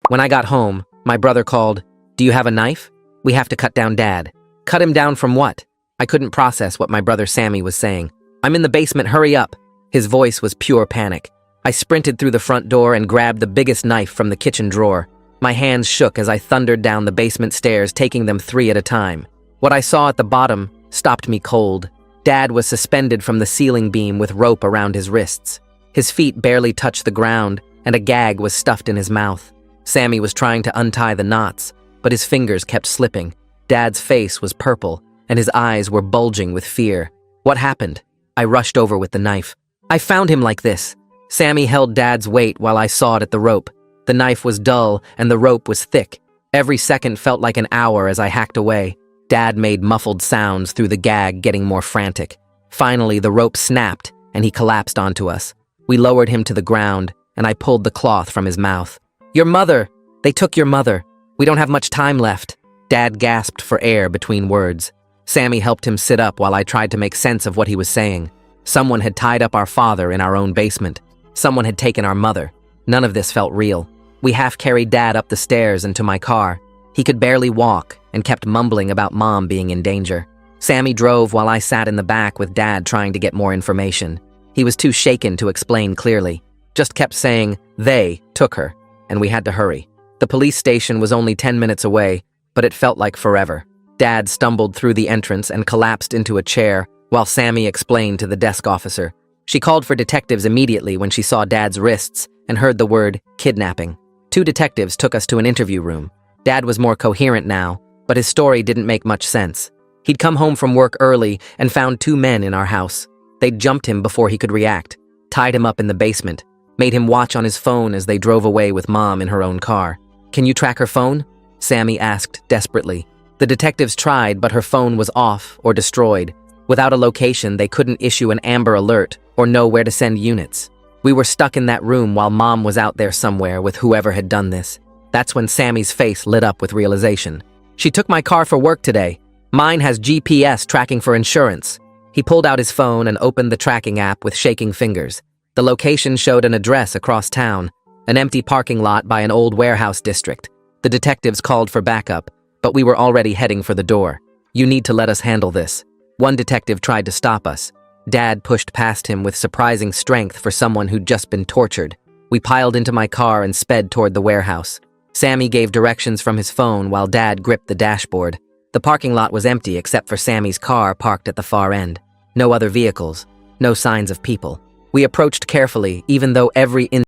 When I got home, my brother called, "Do you have a knife? We have to cut down Dad." Cut him down from what? I couldn't process what my brother Sammy was saying. "I'm in the basement, hurry up." His voice was pure panic. I sprinted through the front door and grabbed the biggest knife from the kitchen drawer. My hands shook as I thundered down the basement stairs, taking them 3 at a time. What I saw at the bottom stopped me cold. Dad was suspended from the ceiling beam with rope around his wrists. His feet barely touched the ground, and a gag was stuffed in his mouth. Sammy was trying to untie the knots, but his fingers kept slipping. Dad's face was purple, and his eyes were bulging with fear. What happened? I rushed over with the knife. "I found him like this." Sammy held Dad's weight while I sawed at the rope. The knife was dull, and the rope was thick. Every second felt like an hour as I hacked away. Dad made muffled sounds through the gag, getting more frantic. Finally, the rope snapped, and he collapsed onto us. We lowered him to the ground, and I pulled the cloth from his mouth. "Your mother! They took your mother. We don't have much time left." Dad gasped for air between words. Sammy helped him sit up while I tried to make sense of what he was saying. Someone had tied up our father in our own basement. Someone had taken our mother. None of this felt real. We half-carried Dad up the stairs and to my car. He could barely walk and kept mumbling about Mom being in danger. Sammy drove while I sat in the back with Dad trying to get more information. He was too shaken to explain clearly. Just kept saying, "They took her," and we had to hurry. The police station was only 10 minutes away, but it felt like forever. Dad stumbled through the entrance and collapsed into a chair while Sammy explained to the desk officer. She called for detectives immediately when she saw Dad's wrists and heard the word kidnapping. 2 detectives took us to an interview room. Dad was more coherent now, but his story didn't make much sense. He'd come home from work early and found 2 men in our house. They'd jumped him before he could react, tied him up in the basement, made him watch on his phone as they drove away with Mom in her own car. "Can you track her phone?" Sammy asked desperately. The detectives tried, but her phone was off or destroyed. Without a location, they couldn't issue an Amber Alert or know where to send units. We were stuck in that room while Mom was out there somewhere with whoever had done this. That's when Sammy's face lit up with realization. "She took my car for work today. Mine has GPS tracking for insurance." He pulled out his phone and opened the tracking app with shaking fingers. The location showed an address across town, an empty parking lot by an old warehouse district. The detectives called for backup, but we were already heading for the door. "You need to let us handle this." One detective tried to stop us. Dad pushed past him with surprising strength for someone who'd just been tortured. We piled into my car and sped toward the warehouse. Sammy gave directions from his phone while Dad gripped the dashboard. The parking lot was empty except for Sammy's car parked at the far end. No other vehicles, no signs of people. We approached carefully, even though every